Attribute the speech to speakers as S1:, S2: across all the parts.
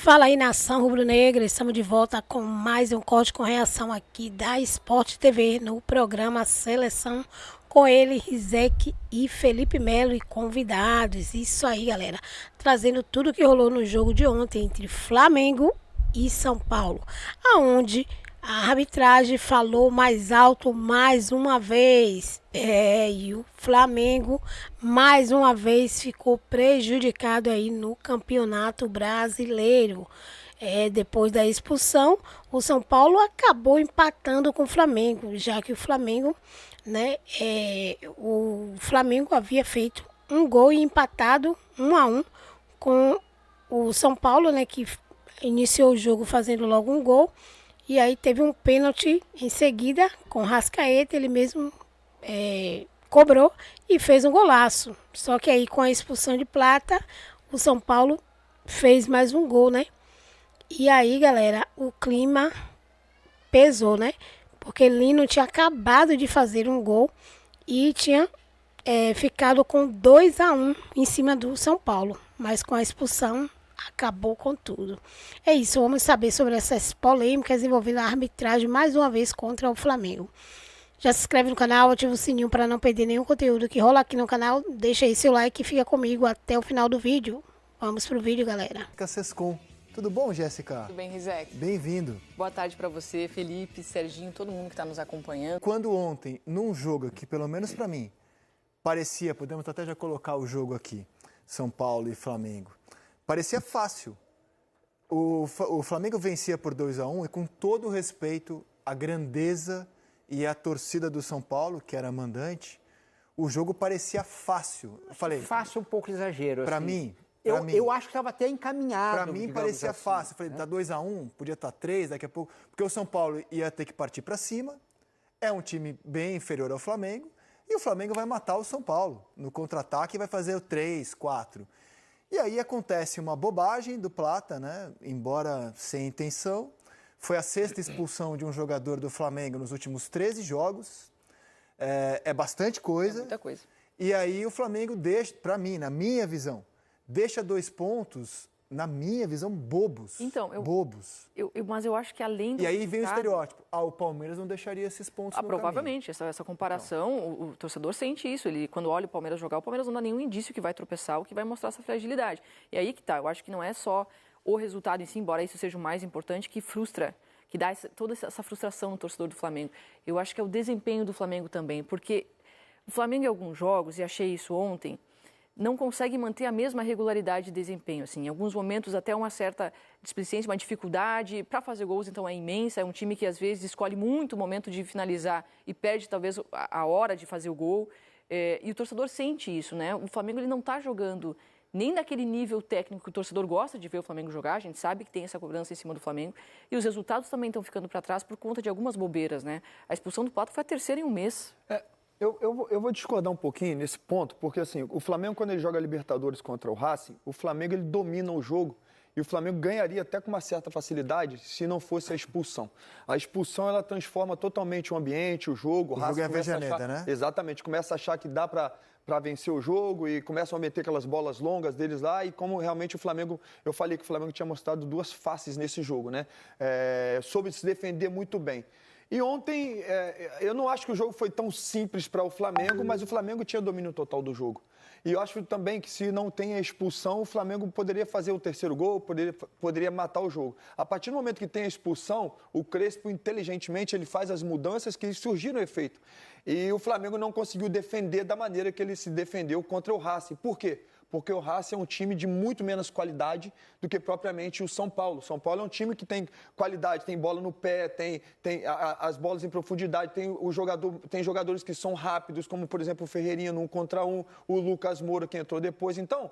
S1: Fala aí, nação rubro-negra, estamos de volta com mais um corte com reação aqui da Sport TV no programa Seleção com ele, Rizek e Felipe Melo e convidados. Isso aí, galera, trazendo tudo que rolou no jogo de ontem entre Flamengo e São Paulo, aonde a arbitragem falou mais alto mais uma vez. E o Flamengo mais uma vez ficou prejudicado aí no Campeonato Brasileiro. Depois da expulsão, o São Paulo acabou empatando com o Flamengo, já que o Flamengo, o Flamengo havia feito um gol e empatado 1-1 com o São Paulo, né, que iniciou o jogo fazendo logo um gol. E aí teve um pênalti em seguida com o Rascaeta, ele mesmo cobrou e fez um golaço. Só que aí com a expulsão de Plata, o São Paulo fez mais um gol, né? E aí, galera, o clima pesou, né? Porque Lino tinha acabado de fazer um gol e tinha ficado com 2-1 em cima do São Paulo. Mas com a expulsão acabou com tudo. É isso, vamos saber sobre essas polêmicas envolvendo a arbitragem mais uma vez contra o Flamengo. Já se inscreve no canal, ativa o sininho para não perder nenhum conteúdo que rola aqui no canal. Deixa aí seu like e fica comigo até o final do vídeo. Vamos pro vídeo, galera.
S2: Sescom. Tudo bom, Jéssica?
S3: Tudo bem, Rizek?
S2: Bem-vindo.
S3: Boa tarde para você, Felipe, Serginho, todo mundo que está nos acompanhando.
S2: Quando ontem, num jogo que pelo menos para mim, parecia, podemos até já colocar o jogo aqui, São Paulo e Flamengo, parecia fácil. O Flamengo vencia por 2-1 e com todo o respeito à grandeza e à torcida do São Paulo, que era mandante, o jogo parecia fácil. Eu falei,
S4: fácil um pouco exagero.
S2: Para
S4: assim.
S2: mim,
S4: eu acho que estava até encaminhado.
S2: Para mim parecia
S4: assim,
S2: fácil. Falei,
S4: né?
S2: tá 2-1, podia estar 3 daqui a pouco, porque o São Paulo ia ter que partir para cima. É um time bem inferior ao Flamengo e o Flamengo vai matar o São Paulo no contra-ataque e vai fazer o 3-4. E aí acontece uma bobagem do Plata, né? Embora sem intenção. Foi a 6ª expulsão de um jogador do Flamengo nos últimos 13 jogos. É bastante coisa.
S3: Muita coisa.
S2: E aí o Flamengo deixa, para mim, na minha visão, deixa 2 pontos, na minha visão, bobos.
S3: Então,
S2: bobos.
S3: Mas eu acho que além do
S2: E aí vem o estereótipo. O Palmeiras não deixaria esses pontos no
S3: provavelmente, essa comparação, então, o torcedor sente isso. Ele, quando olha o Palmeiras jogar, o Palmeiras não dá nenhum indício que vai tropeçar ou que vai mostrar essa fragilidade. E aí que tá, eu acho que não é só o resultado em si, embora isso seja o mais importante, que frustra, que dá toda essa frustração no torcedor do Flamengo. Eu acho que é o desempenho do Flamengo também, porque o Flamengo em alguns jogos, e achei isso ontem, não consegue manter a mesma regularidade de desempenho. Assim, em alguns momentos até uma certa displicência, uma dificuldade para fazer gols, então é imensa. É um time que às vezes escolhe muito o momento de finalizar e perde talvez a hora de fazer o gol. E o torcedor sente isso, né? O Flamengo ele não está jogando nem naquele nível técnico que o torcedor gosta de ver o Flamengo jogar. A gente sabe que tem essa cobrança em cima do Flamengo. E os resultados também estão ficando para trás por conta de algumas bobeiras, né? A expulsão do Pato foi a 3ª em um mês.
S5: Eu vou discordar um pouquinho nesse ponto, porque assim, o Flamengo, quando ele joga Libertadores contra o Racing, o Flamengo ele domina o jogo e o Flamengo ganharia até com uma certa facilidade se não fosse a expulsão. A expulsão, ela transforma totalmente o ambiente, o jogo.
S2: O jogo é a Vejaneda, né?
S5: Exatamente, começa a achar que dá para vencer o jogo e começam a meter aquelas bolas longas deles lá e como realmente o Flamengo, eu falei que o Flamengo tinha mostrado 2 faces nesse jogo, né? Soube se defender muito bem. E ontem, eu não acho que o jogo foi tão simples para o Flamengo, mas o Flamengo tinha domínio total do jogo. E eu acho também que se não tem a expulsão, o Flamengo poderia fazer o 3º gol, poderia matar o jogo. A partir do momento que tem a expulsão, o Crespo, inteligentemente, ele faz as mudanças que surgiram o efeito. E o Flamengo não conseguiu defender da maneira que ele se defendeu contra o Racing. Por quê? Porque o Racing é um time de muito menos qualidade do que propriamente o São Paulo. O São Paulo é um time que tem qualidade, tem bola no pé, tem as bolas em profundidade, tem jogadores que são rápidos, como, por exemplo, o Ferreirinha no 1 contra 1, o Lucas Moura, que entrou depois. Então,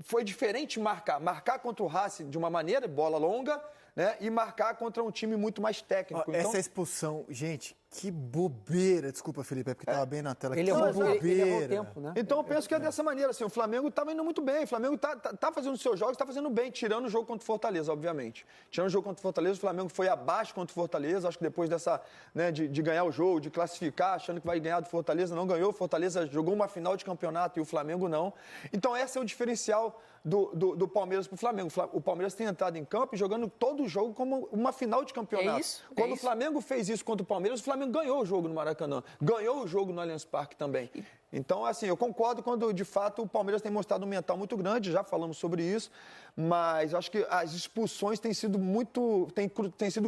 S5: foi diferente marcar contra o Racing de uma maneira, bola longa, né, e marcar contra um time muito mais técnico.
S2: Essa expulsão, gente, Que bobeira. Desculpa, Felipe, é porque estava bem na tela.
S4: Ele
S2: Que
S4: errou
S2: bobeira.
S4: o tempo, né?
S5: Então eu penso que é dessa maneira, assim, o Flamengo estava indo muito bem, o Flamengo tá fazendo os seus jogos, está fazendo bem, tirando o jogo contra o Fortaleza, obviamente. Tirando o jogo contra o Fortaleza, o Flamengo foi abaixo contra o Fortaleza, acho que depois dessa, né, de ganhar o jogo, de classificar, achando que vai ganhar do Fortaleza, não ganhou, o Fortaleza jogou uma final de campeonato e o Flamengo não. Então esse é o diferencial do Palmeiras para o Flamengo. O Palmeiras tem entrado em campo e jogando todo o jogo como uma final de campeonato. Quando o Flamengo fez isso contra o Palmeiras, o Flamengo ganhou o jogo no Maracanã, ganhou o jogo no Allianz Parque também. Então, assim, eu concordo quando, de fato, o Palmeiras tem mostrado um mental muito grande, já falamos sobre isso, mas acho que as expulsões têm sido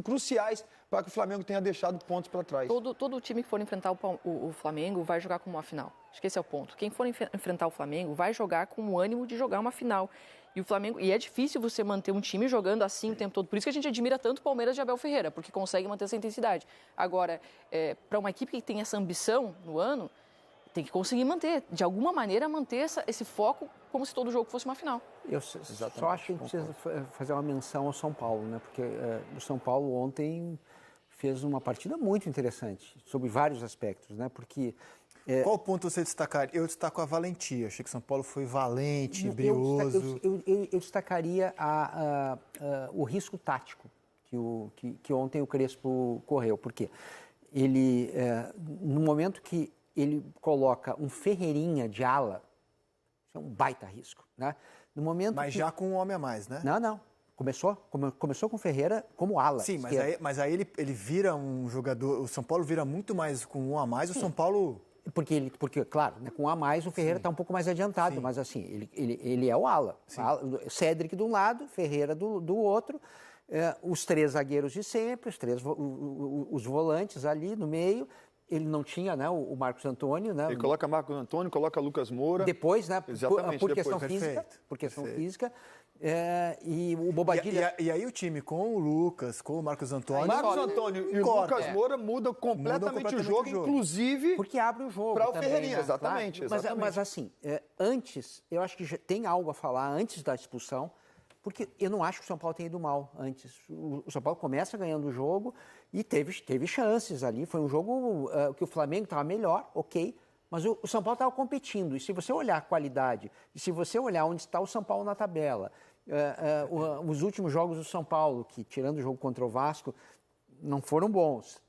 S5: cruciais para que o Flamengo tenha deixado pontos para trás.
S3: Todo time que for enfrentar o Flamengo vai jogar como uma final. Acho que esse é o ponto. Quem for enfrentar o Flamengo vai jogar com o ânimo de jogar uma final. E o Flamengo, e é difícil você manter um time jogando assim o tempo todo. Por isso que a gente admira tanto o Palmeiras de Abel Ferreira, porque consegue manter essa intensidade. Agora, para uma equipe que tem essa ambição no ano, tem que conseguir manter, de alguma maneira, manter esse foco como se todo jogo fosse uma final.
S4: Eu só acho que a gente precisa fazer uma menção ao São Paulo, né? Porque o São Paulo ontem fez uma partida muito interessante, sobre vários aspectos, né? Porque...
S2: Qual ponto você destacaria? Eu destaco a valentia. Achei que São Paulo foi valente, brioso.
S4: Eu destacaria o risco tático que ontem o Crespo correu. Porque ele, no momento que ele coloca um Ferreirinha de ala, isso é um baita risco, né? No momento
S2: já com um homem a mais, né?
S4: Não. Começou com o Ferreira como ala.
S2: Sim, mas aí ele vira um jogador... O São Paulo vira muito mais com um a mais. Sim. O São Paulo...
S4: Porque, claro, né, com um a mais o Ferreira está um pouco mais adiantado, sim. Mas assim, ele é o ala. Cédric de um lado, Ferreira do outro, os três zagueiros de sempre, os volantes ali no meio. Ele não tinha, né, o Marcos Antônio, né?
S5: Ele coloca Marcos Antônio, coloca Lucas Moura.
S4: Depois, né?
S5: Exatamente,
S4: por questão física. Por questão física. E o Bobadilha...
S2: E aí o time com o Lucas, com o Marcos Antônio...
S5: Marcos Antônio e o Lucas Moura mudam completamente o jogo, inclusive...
S4: Porque abre o jogo
S5: para o
S4: também,
S5: Ferreirinha,
S4: né?
S5: exatamente.
S4: Mas assim, antes, eu acho que já tem algo a falar antes da expulsão, porque eu não acho que o São Paulo tenha ido mal antes. O São Paulo começa ganhando o jogo e teve chances ali. Foi um jogo que o Flamengo estava melhor, ok, mas o São Paulo estava competindo. E se você olhar a qualidade, e se você olhar onde está o São Paulo na tabela, os últimos jogos do São Paulo, que tirando o jogo contra o Vasco, não foram bons.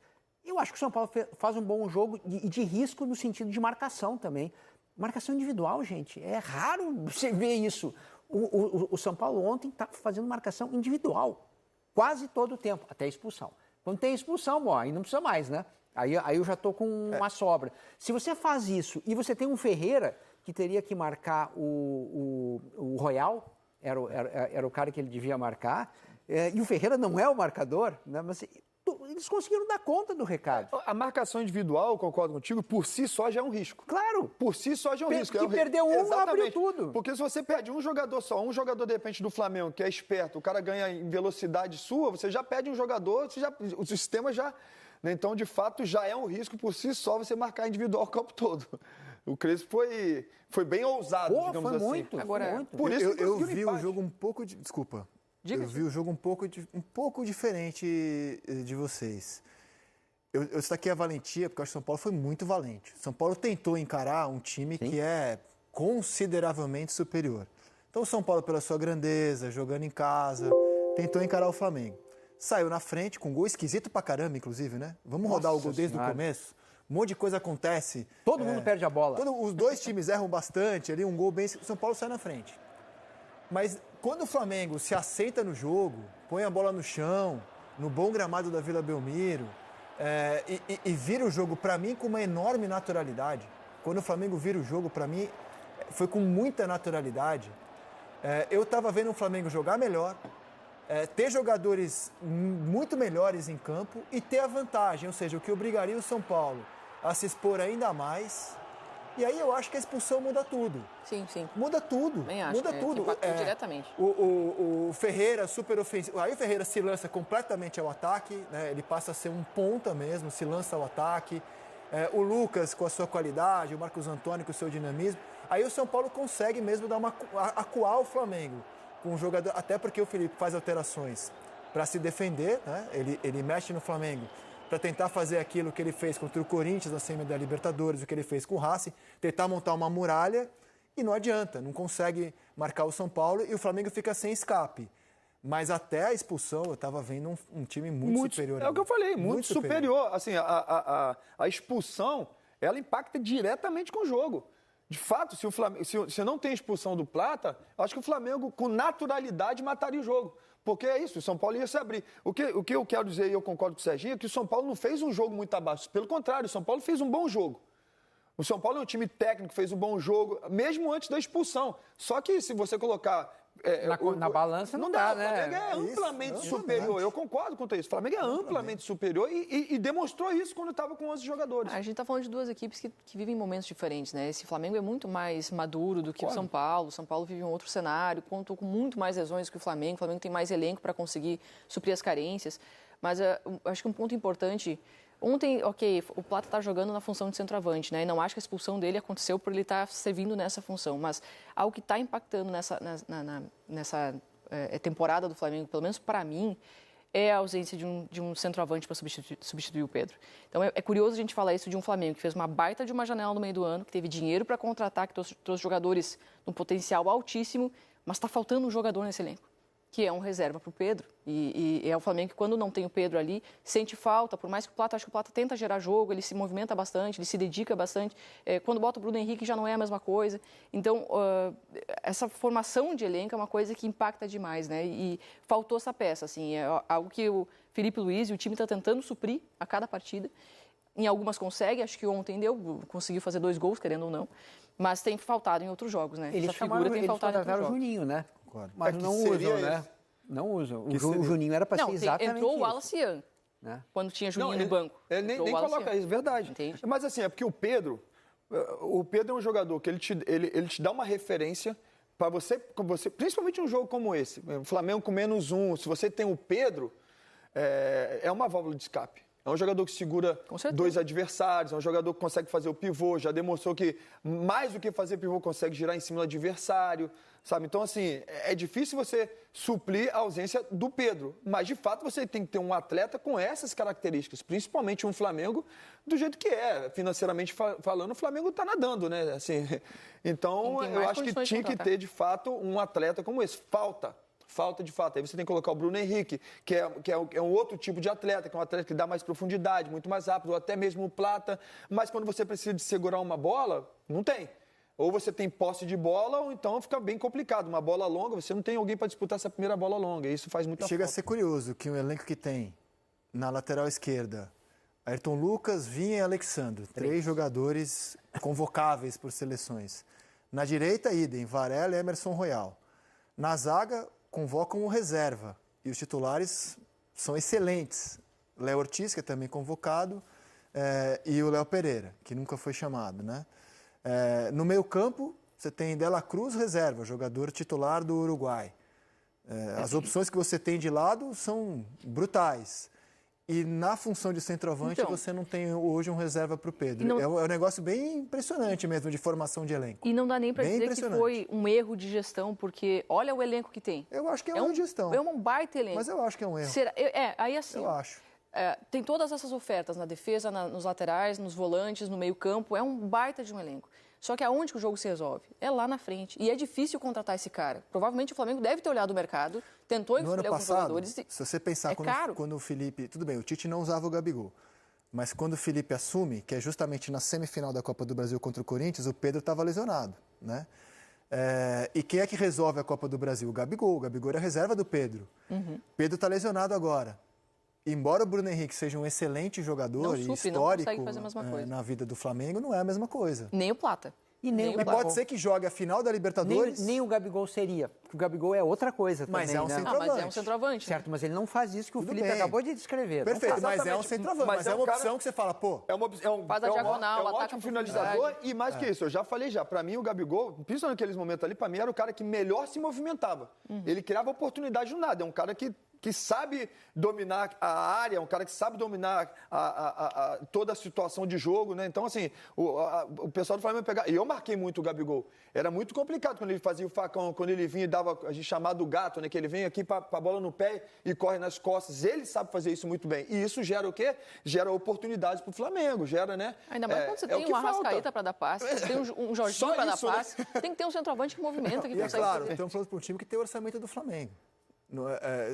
S4: Eu acho que o São Paulo faz um bom jogo e de risco no sentido de marcação também. Marcação individual, gente, é raro você ver isso. O São Paulo ontem está fazendo marcação individual, quase todo o tempo, até a expulsão. Quando tem expulsão, bom, aí não precisa mais, né? Aí eu já estou com uma sobra. Se você faz isso e você tem um Ferreira que teria que marcar o Royal, era o cara que ele devia marcar, e o Ferreira não é o marcador, né? Mas eles conseguiram dar conta do recado.
S5: A marcação individual, concordo contigo, por si só já é um risco.
S4: Claro.
S5: Por si só já é um risco.
S4: Que perdeu um, abriu tudo.
S5: Porque se você perde um jogador só, um jogador de repente do Flamengo, que é esperto, o cara ganha em velocidade sua, você já perde um jogador, o sistema já... Né? Então, de fato, já é um risco por si só você marcar individual o campo todo. O Crespo foi bem ousado, digamos assim.
S4: Muito.
S5: Por isso
S2: eu vi o jogo um pouco de... Desculpa. Eu vi o jogo um pouco diferente de vocês. Eu destaquei a valentia, porque eu acho que o São Paulo foi muito valente. São Paulo tentou encarar um time que é consideravelmente superior. Então, o São Paulo, pela sua grandeza, jogando em casa, tentou encarar o Flamengo. Saiu na frente, com um gol esquisito pra caramba, inclusive, né? Vamos rodar o gol desde o começo? Um monte de coisa acontece.
S4: Todo mundo perde a bola.
S2: Os dois times erram bastante ali, um gol bem... O São Paulo sai na frente. Mas quando o Flamengo se aceita no jogo, põe a bola no chão, no bom gramado da Vila Belmiro, e vira o jogo, para mim, com uma enorme naturalidade. Quando o Flamengo vira o jogo, para mim, foi com muita naturalidade. Eu estava vendo o Flamengo jogar melhor, ter jogadores muito melhores em campo e ter a vantagem, ou seja, o que obrigaria o São Paulo a se expor ainda mais. E aí eu acho que a expulsão muda tudo.
S3: Sim.
S2: Muda tudo.
S3: Bem acho,
S2: muda tudo.
S3: Impactou diretamente.
S2: O Ferreira, super ofensivo. Aí o Ferreira se lança completamente ao ataque, né? Ele passa a ser um ponta mesmo, se lança ao ataque. O Lucas com a sua qualidade, o Marcos Antônio com o seu dinamismo. Aí o São Paulo consegue mesmo dar acuar o Flamengo com o jogador, até porque o Felipe faz alterações para se defender, né? Ele mexe no Flamengo para tentar fazer aquilo que ele fez contra o Corinthians na semi da Libertadores, o que ele fez com o Racing, tentar montar uma muralha e não adianta, não consegue marcar o São Paulo e o Flamengo fica sem escape. Mas até a expulsão eu estava vendo um time muito superior.
S5: É o que eu falei, muito superior. Assim, a expulsão, ela impacta diretamente com o jogo. De fato, se não tem expulsão do Plata, acho que o Flamengo, com naturalidade, mataria o jogo. Porque é isso, o São Paulo ia se abrir. O que eu quero dizer, e eu concordo com o Serginho, é que o São Paulo não fez um jogo muito abaixo. Pelo contrário, o São Paulo fez um bom jogo. O São Paulo é um time técnico, fez um bom jogo, mesmo antes da expulsão. Só que se você colocar...
S4: na balança não dá, né?
S5: O Flamengo é amplamente superior. Eu concordo com isso. O Flamengo é amplamente superior e demonstrou isso quando estava com 11 jogadores.
S3: A gente está falando de duas equipes que vivem momentos diferentes, né? Esse Flamengo é muito mais maduro do que o São Paulo. O São Paulo vive um outro cenário, contou com muito mais lesões que o Flamengo. O Flamengo tem mais elenco para conseguir suprir as carências. Mas acho que um ponto importante... Ontem, o Plata está jogando na função de centroavante, né? E não acho que a expulsão dele aconteceu por ele estar servindo nessa função. Mas algo que está impactando nessa temporada do Flamengo, pelo menos para mim, é a ausência de um centroavante para substituir o Pedro. Então é curioso a gente falar isso de um Flamengo que fez uma baita de uma janela no meio do ano, que teve dinheiro para contratar, que trouxe jogadores com potencial altíssimo, mas está faltando um jogador nesse elenco, que é um reserva para o Pedro. E é o Flamengo que, quando não tem o Pedro ali, sente falta. Por mais que acho que o Plata tenta gerar jogo, ele se movimenta bastante, ele se dedica bastante. Quando bota o Bruno Henrique já não é a mesma coisa. Então, essa formação de elenco é uma coisa que impacta demais, né? E faltou essa peça, assim. É algo que o Felipe Luiz e o time está tentando suprir a cada partida. Em algumas consegue, acho que ontem conseguiu fazer 2 gols, querendo ou não. Mas tem faltado em outros jogos, né?
S4: Eles contrataram o Juninho, né? Mas não usam, né? Não usam. O Juninho era para ser exatamente
S3: entrou
S4: isso.
S3: o Wallace Young, né? Quando tinha Juninho no banco.
S5: Ele nem coloca isso, verdade.
S3: Entende?
S5: Mas assim, é porque o Pedro é um jogador que ele te dá uma referência para você, principalmente um jogo como esse, o Flamengo com -1, se você tem o Pedro, é uma válvula de escape. É um jogador que segura 2 adversários, é um jogador que consegue fazer o pivô, já demonstrou que mais do que fazer pivô consegue girar em cima do adversário, sabe? Então, assim, é difícil você suplir a ausência do Pedro, mas de fato você tem que ter um atleta com essas características, principalmente um Flamengo do jeito que é, financeiramente falando, o Flamengo está nadando, né? Assim, então, eu acho que tinha que ter, de fato, um atleta como esse. Falta de fato. Aí você tem que colocar o Bruno Henrique, que é um outro tipo de atleta, que é um atleta que dá mais profundidade, muito mais rápido, ou até mesmo o Plata. Mas quando você precisa de segurar uma bola, não tem. Ou você tem posse de bola, ou então fica bem complicado. Uma bola longa, você não tem alguém para disputar essa primeira bola longa. E isso faz muita falta.
S2: Chega a ser curioso que o elenco que tem na lateral esquerda, Ayrton Lucas, Vinha e Alexandre. 3 jogadores convocáveis por seleções. Na direita, idem, Varela e Emerson Royal. Na zaga, convocam o reserva. E os titulares são excelentes. Léo Ortiz, que é também convocado, e o Léo Pereira, que nunca foi chamado, né? No meio-campo, você tem Dela Cruz, reserva, jogador titular do Uruguai. As opções que você tem de lado são brutais. E na função de centroavante, você não tem hoje um reserva para o Pedro.
S3: Não...
S2: É um negócio bem impressionante mesmo de formação de elenco.
S3: E não dá nem para dizer que foi um erro de gestão, porque olha o elenco que tem.
S2: Eu acho que é um erro de gestão.
S3: É um baita elenco.
S2: Mas eu acho que é um erro.
S3: Aí assim...
S2: Eu acho.
S3: Tem todas essas ofertas na defesa, nos laterais, nos volantes, no meio-campo. É um baita de um elenco. Só que aonde que o jogo se resolve? É lá na frente. E é difícil contratar esse cara. Provavelmente o Flamengo deve ter olhado o mercado, tentou escolher alguns jogadores.
S2: Se você pensar quando o Felipe... Tudo bem, o Tite não usava o Gabigol. Mas quando o Felipe assume, que é justamente na semifinal da Copa do Brasil contra o Corinthians, o Pedro estava lesionado, né? E quem é que resolve a Copa do Brasil? O Gabigol. O Gabigol era a reserva do Pedro. Pedro está lesionado agora. Embora o Bruno Henrique seja um excelente jogador e histórico na vida do Flamengo, não é a mesma coisa.
S3: Nem o Plata.
S4: E
S2: pode ser que jogue a final da Libertadores.
S4: Nem o Gabigol seria. Porque o Gabigol é outra coisa também.
S2: Mas é um centroavante.
S3: Mas é um centroavante.
S4: Certo, mas ele não faz isso que o Felipe acabou de descrever.
S2: Perfeito, mas é um centroavante. Mas é uma opção que você fala, pô...
S3: Faz a diagonal,
S5: é um ótimo finalizador e mais que isso. Eu já falei Pra mim, o Gabigol, principalmente naqueles momentos ali, pra mim era o cara que melhor se movimentava. Ele criava oportunidade do nada. É um cara que que sabe dominar a área, um cara que sabe dominar toda a situação de jogo, né? Então, assim, o pessoal do Flamengo pegar... E eu marquei muito o Gabigol. Era muito complicado quando ele fazia o facão, quando ele vinha e dava a gente chamado gato, né? Que ele vem aqui para a bola no pé e corre nas costas. Ele sabe fazer isso muito bem. E isso gera o quê? Gera oportunidades para o Flamengo, gera, né?
S3: Ainda mais quando você tem uma Arrascaeta para dar passe, você tem um Jorginho para dar passe, né? Tem que ter um centroavante que movimenta, que
S2: E
S3: consegue
S2: claro,
S3: fazer.
S2: estamos falando para um time que tem o orçamento do Flamengo.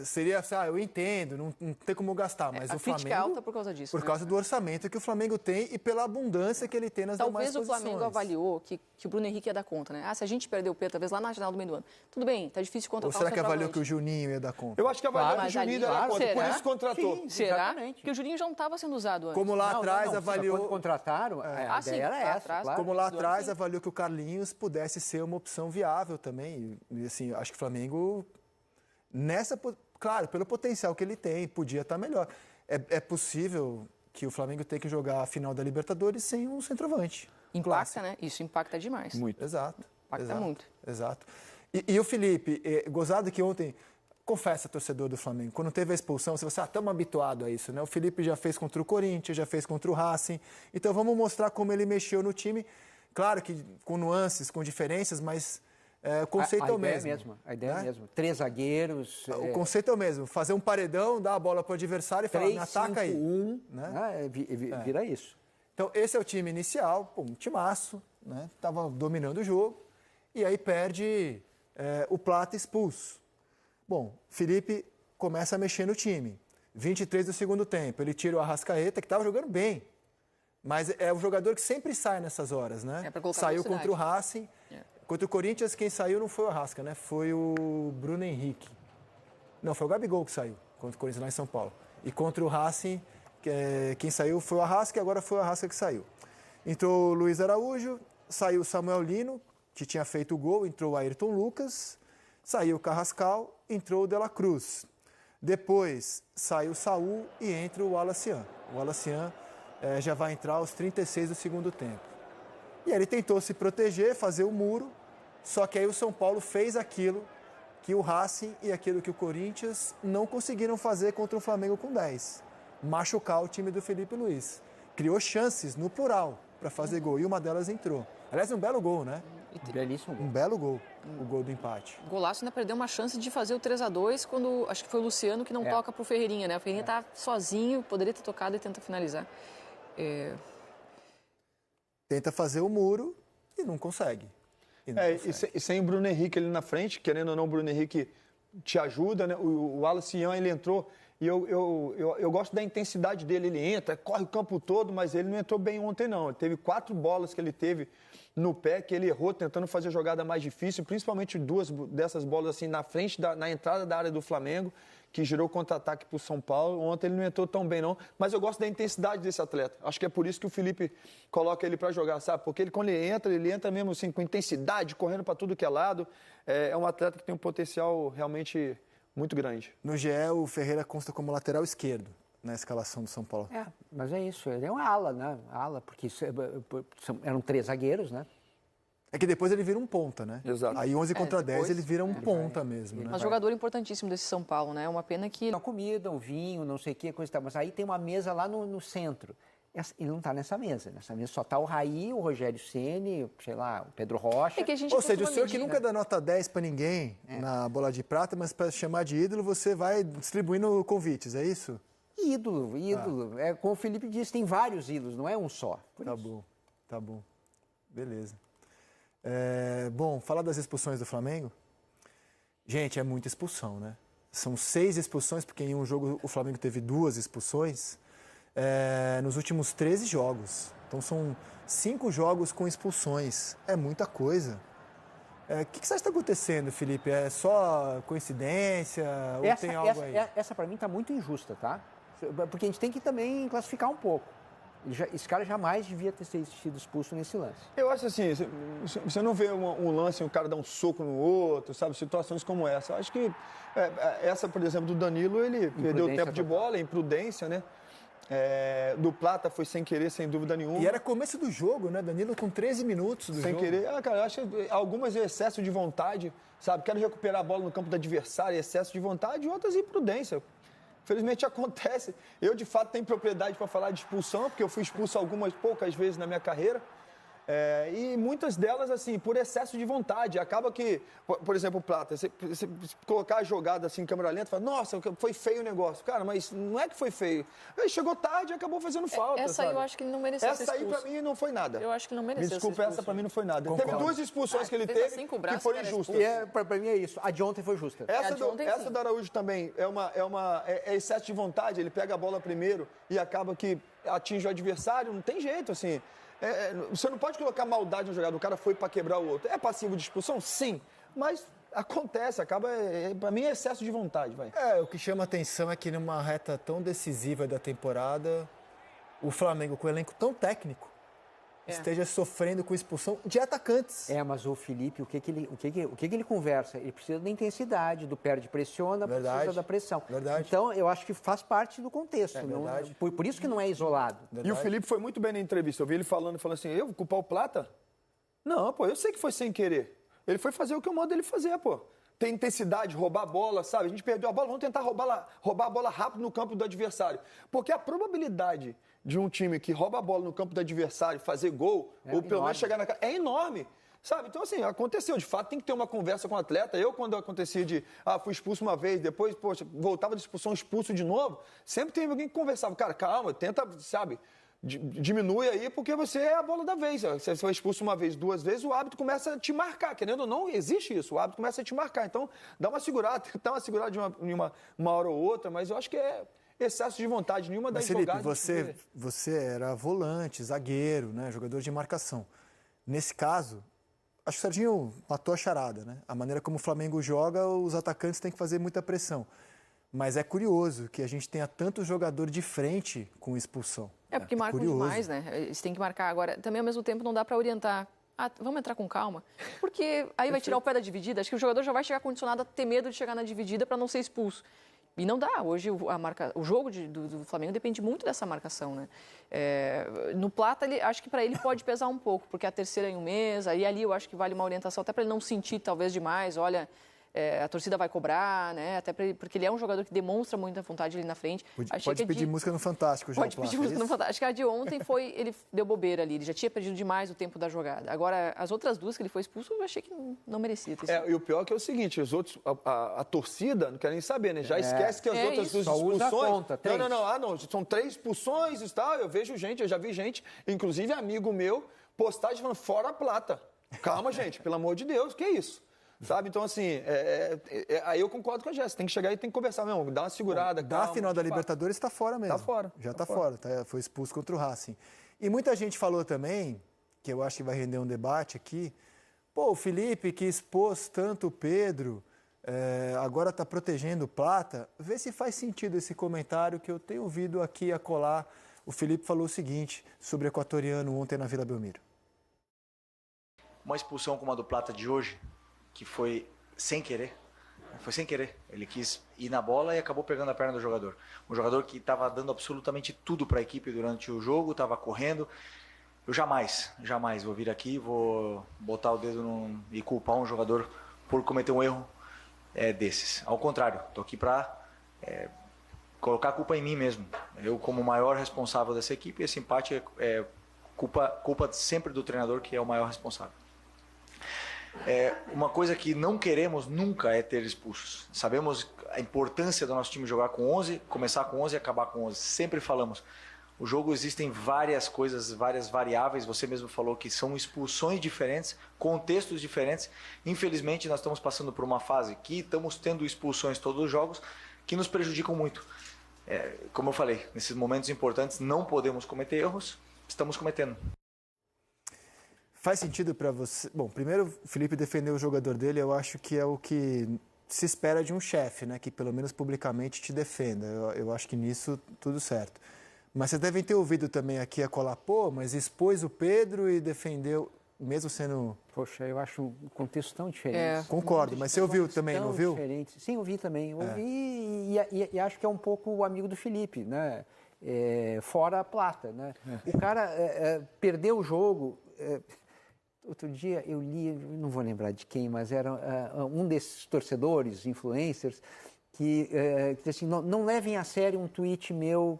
S2: Seria assim, eu entendo, não tem como gastar, mas o
S3: a crítica
S2: Flamengo...
S3: é alta por causa disso.
S2: Por causa do orçamento que o Flamengo tem e pela abundância que ele tem nas demais posições.
S3: Talvez o Flamengo avaliou que o Bruno Henrique ia dar conta, né? Se a gente perder o Pedro, talvez lá na janela do meio do ano. Tudo bem, tá difícil contratar
S2: Ou será
S3: um
S2: que avaliou
S3: centroavante.
S2: que o Juninho ia dar conta?
S5: Eu acho que avaliou que o Juninho ia dar conta, por isso contratou.
S4: Sim,
S3: Será?
S4: exatamente.
S3: Porque o Juninho já não estava sendo usado antes.
S2: Como lá atrás avaliou...
S4: Quando contrataram, a
S3: sim,
S4: ideia era
S3: lá
S4: essa,
S3: atrás.
S4: claro.
S2: Como lá atrás avaliou que o Carlinhos pudesse ser uma opção viável também. E assim, acho que o Flamengo, claro, pelo potencial que ele tem, podia estar melhor. É possível que o Flamengo tenha que jogar a final da Libertadores sem um centroavante.
S3: Impacta, né? Isso impacta demais.
S5: Muito.
S2: Exato.
S3: Impacta muito.
S2: Exato. E o Felipe, gozado que ontem, confessa, torcedor do Flamengo, quando teve a expulsão, você estamos habituados a isso, né? O Felipe já fez contra o Corinthians, já fez contra o Racing. Então vamos mostrar como ele mexeu no time. Claro que com nuances, com diferenças, mas o conceito é o mesmo.
S4: A ideia é
S2: né?
S4: a mesma. 3 zagueiros.
S2: O conceito é o mesmo. Fazer um paredão, dar a bola para o adversário e falar, me ataca aí.
S4: 3-5-1,
S2: né?
S4: Vira isso.
S2: Então, esse é o time inicial, um timaço, né? Tava dominando o jogo, e aí perde o Plata expulso. Bom, Felipe começa a mexer no time. 23 do segundo tempo, ele tira o Arrascaeta, que estava jogando bem, mas é o jogador que sempre sai nessas horas, né?
S3: Pra colocar
S2: Saiu
S3: velocidade.
S2: contra o Racing, contra o Corinthians, quem saiu não foi o Arrasca, né? Foi o Bruno Henrique. Não, foi o Gabigol que saiu contra o Corinthians lá em São Paulo. E contra o Racing, quem saiu foi o Arrasca e agora foi o Arrasca que saiu. Entrou o Luiz Araújo, saiu o Samuel Lino, que tinha feito o gol, entrou o Ayrton Lucas, saiu o Carrascal, entrou o De La Cruz. Depois saiu o Saul e entra o Wallace. O Wallace já vai entrar aos 36 do segundo tempo. E aí ele tentou se proteger, fazer o muro, só que aí o São Paulo fez aquilo que o Racing e aquilo que o Corinthians não conseguiram fazer contra o Flamengo com 10. Machucar o time do Felipe Luiz. Criou chances, no plural, para fazer gol. E uma delas entrou. Aliás, um belo gol, né?
S4: Belíssimo gol.
S2: Um belo gol, o gol do empate.
S3: O Golaço ainda perdeu uma chance de fazer o 3-2 quando, acho que foi o Luciano que não toca pro Ferreirinha, né? O Ferreirinha tá sozinho, poderia ter tocado e tenta finalizar.
S2: Tenta fazer o muro e não consegue.
S5: E sem o Bruno Henrique ali na frente, querendo ou não, o Bruno Henrique te ajuda, né? O Wallace, ele entrou e eu gosto da intensidade dele. Ele entra, corre o campo todo, mas ele não entrou bem ontem, não. Ele teve 4 bolas que ele teve no pé, que ele errou, tentando fazer a jogada mais difícil, principalmente 2 dessas bolas assim na frente, na entrada da área do Flamengo, que gerou contra-ataque para o São Paulo. Ontem ele não entrou tão bem, não. Mas eu gosto da intensidade desse atleta. Acho que é por isso que o Felipe coloca ele para jogar, sabe? Porque ele, quando ele entra mesmo assim, com intensidade, correndo para tudo que é lado. É um atleta que tem um potencial realmente muito grande.
S2: No GE, o Ferreira consta como lateral esquerdo na escalação do São Paulo.
S4: Mas é isso. Ele é um ala, né? Ala, porque eram 3 zagueiros, né?
S2: É que depois ele vira um ponta, né?
S5: Exato.
S2: Aí 11 contra 10
S3: depois
S2: ele vira um ponta mesmo, né?
S3: Mas jogador importantíssimo desse São Paulo, né? É uma pena que...
S4: Uma comida, um vinho, não sei o que, coisa e tal. Mas aí tem uma mesa lá no centro. Ele não está nessa mesa. Nessa mesa só está o Raí, o Rogério Ceni, sei lá, o Pedro Rocha.
S3: É que a gente
S2: Ou seja, o
S3: costuma
S2: senhor que
S3: medir,
S2: nunca dá nota 10 para ninguém na bola de prata, mas para chamar de ídolo, você vai distribuindo convites, é isso?
S4: Ídolo. É como o Felipe disse, tem vários ídolos, não é um só.
S2: Tá bom. Beleza. Bom, falar das expulsões do Flamengo. Gente, é muita expulsão, né? São 6 expulsões, porque em um jogo o Flamengo teve 2 expulsões nos últimos 13 jogos. Então são 5 jogos com expulsões. É muita coisa. O que você acha que está acontecendo, Felipe? É só coincidência ou tem algo aí?
S4: Essa para mim está muito injusta, tá? Porque a gente tem que também classificar um pouco. Esse cara jamais devia ter sido expulso nesse lance.
S5: Eu acho assim, você não vê um lance, um cara dar um soco no outro, sabe? Situações como essa. Eu acho que essa, por exemplo, do Danilo, ele perdeu o tempo de bola, imprudência, né? Do Plata foi sem querer, sem dúvida nenhuma.
S2: E era começo do jogo, né? Danilo com 13 minutos do
S5: sem
S2: jogo.
S5: Sem querer. Cara, eu acho que algumas é excesso de vontade, sabe? Quero recuperar a bola no campo do adversário, excesso de vontade, e outras imprudência. Infelizmente acontece. Eu, de fato, tenho propriedade para falar de expulsão, porque eu fui expulso poucas vezes na minha carreira. E muitas delas, assim, por excesso de vontade. Acaba que, por exemplo, o Plata, você colocar a jogada assim em câmera lenta, fala, nossa, foi feio o negócio. Cara, mas não é que foi feio. Ele chegou tarde e acabou fazendo falta.
S3: Essa aí eu acho que ele não mereceu ser expulso.
S5: Essa aí, pra mim, não foi nada.
S3: Eu acho que não mereceu.
S5: Me desculpa, essa pra mim não foi nada.
S2: Concordo.
S5: Teve 2 expulsões que ele teve que foram injustas.
S4: Pra mim é isso. A de ontem foi justa.
S5: Essa do Araújo também é excesso de vontade. Ele pega a bola primeiro e acaba que atinge o adversário. Não tem jeito, assim. Você não pode colocar maldade no jogador. O cara foi para quebrar o outro. É passivo de expulsão? Sim. Mas acontece, para mim é excesso de vontade. Vai.
S2: O que chama atenção é que numa reta tão decisiva da temporada, o Flamengo, com um elenco tão técnico, esteja sofrendo com expulsão de atacantes.
S4: Mas o Felipe, o que ele conversa? Ele precisa da intensidade, do perde pressiona, precisa da pressão.
S2: Verdade.
S4: Então, eu acho que faz parte do contexto. Por isso que não é isolado.
S5: Verdade. E o Felipe foi muito bem na entrevista. Eu vi ele falando assim, eu vou culpar o Plata? Não, pô, eu sei que foi sem querer. Ele foi fazer o que eu mando ele fazer, pô. Tem intensidade, roubar a bola, sabe? A gente perdeu a bola, vamos tentar roubar a bola rápido no campo do adversário. Porque a probabilidade de um time que rouba a bola no campo do adversário fazer gol, ou pelo menos chegar na casa, é enorme. Sabe? Então, assim, aconteceu. De fato, tem que ter uma conversa com o atleta. Eu, quando acontecia fui expulso uma vez, depois, poxa, voltava de expulsão, expulso de novo, sempre tem alguém que conversava. Cara, calma, tenta, sabe, diminui aí, porque você é a bola da vez. Você foi expulso uma vez, 2 vezes, o árbitro começa a te marcar. Querendo ou não, existe isso. O árbitro começa a te marcar. Então, dá uma segurada, tentar uma segurada de uma hora ou outra, mas eu acho que é excesso de vontade. Nenhuma das jogadas...
S2: Felipe, você era volante, zagueiro, né, jogador de marcação. Nesse caso, acho que o Serginho matou a charada, né? A maneira como o Flamengo joga, os atacantes têm que fazer muita pressão. Mas é curioso que a gente tenha tanto jogador de frente com expulsão.
S3: Porque marcam demais, né? Eles têm que marcar. Agora, também ao mesmo tempo não dá para orientar. Vamos entrar com calma. Porque aí vai tirar o pé da dividida. Acho que o jogador já vai chegar condicionado a ter medo de chegar na dividida para não ser expulso. E não dá. Hoje o jogo do Flamengo depende muito dessa marcação, né? No Plata, acho que para ele pode pesar um pouco, porque é a terceira em um mês, aí ali eu acho que vale uma orientação até para ele não sentir talvez demais, olha, a torcida vai cobrar, né? Até porque ele é um jogador que demonstra muita vontade ali na frente.
S2: Pode pedir música no Fantástico já.
S3: Pode pedir música no Fantástico. Acho que a de ontem ele deu bobeira ali, ele já tinha perdido demais o tempo da jogada. Agora, as outras duas que ele foi expulso, eu achei que não merecia ter sido.
S5: E o pior é que é o seguinte, os outros, a torcida não quer nem saber, né? Já esquece que as outras duas expulsões...
S4: Conta,
S5: não, são 3 expulsões e tal. Eu já vi gente, inclusive amigo meu, postagem falando fora a Plata. Calma, gente, pelo amor de Deus, que é isso? Sabe? Então, assim, aí eu concordo com a Jéssica. Tem que chegar e tem que conversar mesmo, dar uma segurada.
S2: Da final da Libertadores está fora mesmo.
S5: Está fora.
S2: Já está fora. Foi expulso contra o Racing. E muita gente falou também, que eu acho que vai render um debate aqui, o Felipe que expôs tanto o Pedro, agora está protegendo o Plata. Vê se faz sentido esse comentário que eu tenho ouvido aqui a colar. O Felipe falou o seguinte sobre o equatoriano ontem na Vila Belmiro.
S6: Uma expulsão como a do Plata de hoje, que foi sem querer. Foi sem querer. Ele quis ir na bola e acabou pegando a perna do jogador. Um jogador que estava dando absolutamente tudo para a equipe durante o jogo, estava correndo. Eu jamais vou vir aqui, vou botar o dedo e culpar um jogador por cometer um erro desses. Ao contrário, estou aqui para colocar a culpa em mim mesmo. Eu, como o maior responsável dessa equipe, esse empate é culpa sempre do treinador, que é o maior responsável. Uma coisa que não queremos nunca é ter expulsos. Sabemos a importância do nosso time jogar com 11, começar com 11 e acabar com 11. Sempre falamos, o jogo existem várias coisas, várias variáveis. Você mesmo falou que são expulsões diferentes, contextos diferentes. Infelizmente, nós estamos passando por uma fase que estamos tendo expulsões todos os jogos que nos prejudicam muito. Como eu falei, nesses momentos importantes não podemos cometer erros, estamos cometendo.
S2: Faz sentido para você? Bom, primeiro o Felipe defendeu o jogador dele, eu acho que é o que se espera de um chefe, né? Que pelo menos publicamente te defenda. Eu acho que nisso tudo certo. Mas vocês devem ter ouvido também aqui a colar, mas expôs o Pedro e defendeu, mesmo sendo...
S4: Poxa, eu acho um contexto tão diferente.
S2: Concordo, mas você ouviu também, não ouviu?
S4: Diferente. Sim, ouvi também. Ouvi e acho que é um pouco o amigo do Felipe, né? fora a plata, né? O cara perdeu o jogo. Outro dia eu li, não vou lembrar de quem, mas era um desses torcedores, influencers, que disse assim, não levem a sério um tweet meu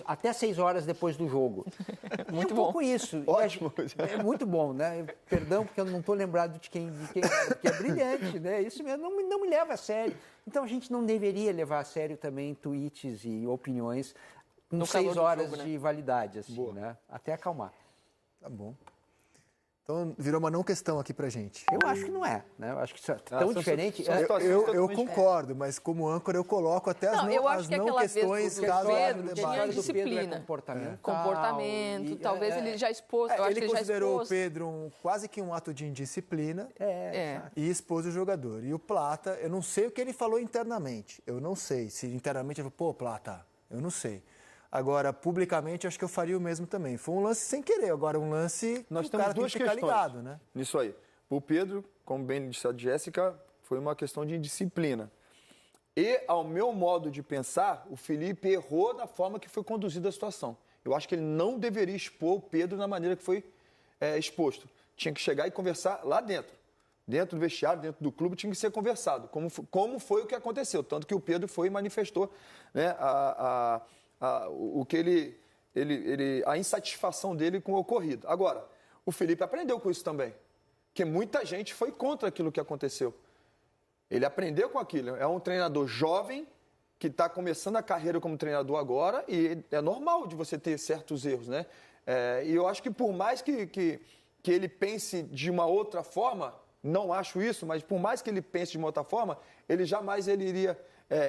S4: até 6 horas depois do jogo.
S3: Muito
S4: um
S3: bom.
S4: pouco isso.
S5: Ótimo.
S4: É muito bom, né? Perdão, porque eu não estou lembrado de quem porque é brilhante, né? Isso mesmo, não me leva a sério. Então a gente não deveria levar a sério também tweets e opiniões com
S3: No
S4: 6
S3: calor do
S4: horas
S3: jogo, né?
S4: de validade, assim, né? Até acalmar.
S2: Tá bom. Então, virou uma não questão aqui pra gente.
S4: Eu acho que não é, né? Eu acho que isso é tão diferente.
S2: Eu concordo, mas como âncora eu coloco até
S3: Não, eu acho
S2: as
S3: que
S2: não
S3: aquela vez
S2: questões
S3: do
S2: caso haja
S3: Pedro
S2: no
S3: tinha
S2: debate.
S3: disciplina. Comportamento, talvez ele já expôs. Eu acho
S2: Ele
S3: que ele já
S2: considerou
S3: expôs.
S2: o Pedro quase que um ato de indisciplina
S3: É.
S2: e expôs o jogador. E o Plata, eu não sei o que ele falou internamente. Eu não sei se internamente ele falou, pô, Plata, eu não sei. Agora, publicamente, acho que eu faria o mesmo também. Foi um lance sem querer, agora um lance
S5: Nós
S2: o
S5: temos
S2: cara tem
S5: duas
S2: que ficar
S5: questões
S2: ligado, né?
S5: nisso aí. O Pedro, como bem disse a Jéssica, foi uma questão de indisciplina. E, ao meu modo de pensar, o Felipe errou da forma que foi conduzida a situação. Eu acho que ele não deveria expor o Pedro da maneira que foi exposto. Tinha que chegar e conversar lá dentro. Dentro do vestiário, dentro do clube, tinha que ser conversado, como foi o que aconteceu. Tanto que o Pedro foi e manifestou, né, o que a insatisfação dele com o ocorrido. Agora, o Felipe aprendeu com isso também, porque muita gente foi contra aquilo que aconteceu. Ele aprendeu com aquilo. É um treinador jovem que está começando a carreira como treinador agora e é normal de você ter certos erros, né? E eu acho que por mais que ele pense de uma outra forma, não acho isso, mas por mais que ele pense de uma outra forma, ele jamais iria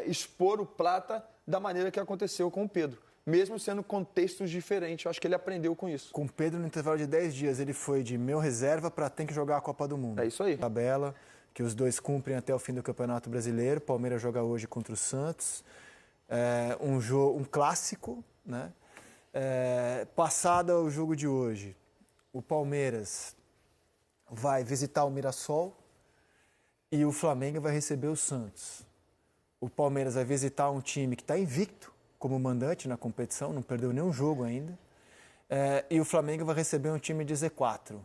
S5: expor o Plata da maneira que aconteceu com o Pedro, mesmo sendo contextos diferentes. Eu acho que ele aprendeu com isso.
S2: Com o Pedro, no intervalo de 10 dias, ele foi de meu reserva para tem que jogar a Copa do Mundo.
S5: É isso aí.
S2: Tabela, que os dois cumprem até o fim do Campeonato Brasileiro. Palmeiras joga hoje contra o Santos. Um clássico, né? Passado o jogo de hoje, o Palmeiras vai visitar o Mirassol e o Flamengo vai receber o Santos. O Palmeiras vai visitar um time que está invicto como mandante na competição, não perdeu nenhum jogo ainda. E o Flamengo vai receber um time de Z4.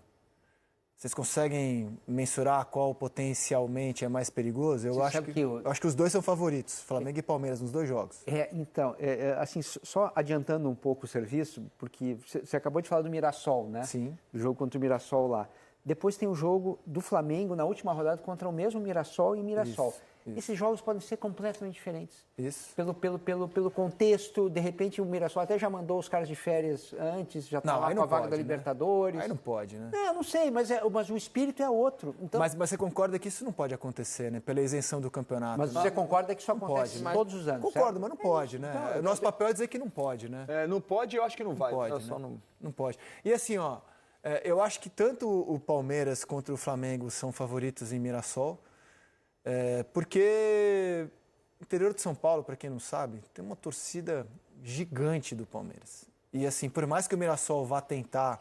S2: Vocês conseguem mensurar qual potencialmente é mais perigoso? Eu acho que os dois são favoritos, Flamengo e Palmeiras, nos dois jogos.
S4: Então, assim, só adiantando um pouco o serviço, porque você acabou de falar do Mirassol, né?
S2: Sim.
S4: Do jogo contra o Mirassol lá. Depois tem o jogo do Flamengo na última rodada contra o mesmo Mirassol e Mirassol.
S2: Isso.
S4: Esses jogos podem ser completamente diferentes.
S2: Isso.
S4: Pelo contexto, de repente o Mirassol até já mandou os caras de férias antes, já está lá com a vaga da Libertadores.
S2: Aí não pode, né?
S4: Não sei, mas o espírito é outro. Então,
S2: mas você concorda que isso não pode acontecer, né? Pela isenção do campeonato.
S4: Mas você concorda que isso acontece
S2: pode,
S4: todos os anos,
S2: Concordo,
S4: certo?
S2: mas não pode, né?
S4: Então,
S2: Nosso papel é dizer que não pode, né?
S5: Não pode, eu acho que não vai.
S2: Pode, né? Não pode. E assim, eu acho que tanto o Palmeiras contra o Flamengo são favoritos em Mirassol, porque o interior de São Paulo, para quem não sabe, tem uma torcida gigante do Palmeiras. E assim, por mais que o Mirassol vá tentar...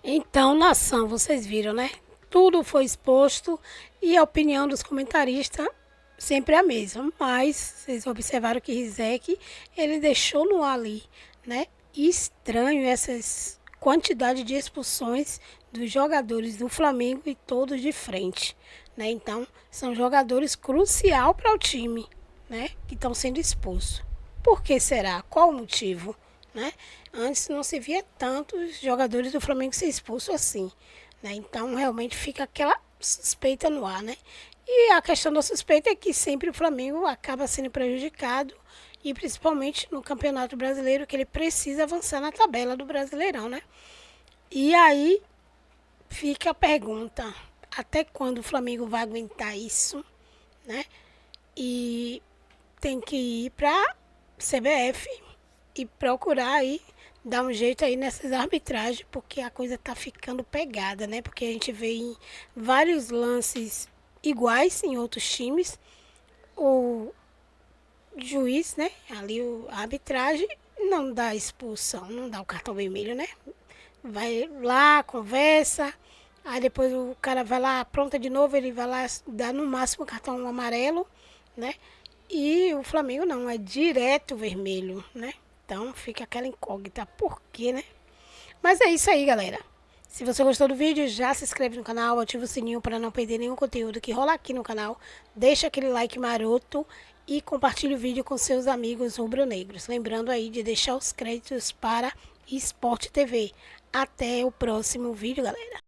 S1: Então, nação, vocês viram, né? Tudo foi exposto e a opinião dos comentaristas sempre é a mesma. Mas vocês observaram que Rizek, ele deixou no ar ali, né? Estranho essas quantidade de expulsões dos jogadores do Flamengo e todos de frente, né? Então, são jogadores crucial para o time, né? Que estão sendo expulsos. Por que será? Qual o motivo, né? Antes não se via tantos jogadores do Flamengo ser expulsos assim, né? Então, realmente fica aquela suspeita no ar, né? E a questão da suspeita é que sempre o Flamengo acaba sendo prejudicado e principalmente no Campeonato Brasileiro, que ele precisa avançar na tabela do Brasileirão, né? E aí fica a pergunta, até quando o Flamengo vai aguentar isso, né? E tem que ir para a CBF e procurar aí, dar um jeito aí nessas arbitragens, porque a coisa tá ficando pegada, né? Porque a gente vê em vários lances iguais em outros times, o juiz, né? Ali a arbitragem não dá expulsão, não dá o cartão vermelho, né? Vai lá, conversa, aí depois o cara vai lá, apronta de novo, ele vai lá, dá no máximo cartão amarelo, né? E o Flamengo não, é direto vermelho, né? Então fica aquela incógnita. Por quê, né? Mas é isso aí, galera. Se você gostou do vídeo, já se inscreve no canal, ativa o sininho para não perder nenhum conteúdo que rola aqui no canal. Deixa aquele like maroto e compartilhe o vídeo com seus amigos rubro-negros. Lembrando aí de deixar os créditos para Sport TV. Até o próximo vídeo, galera.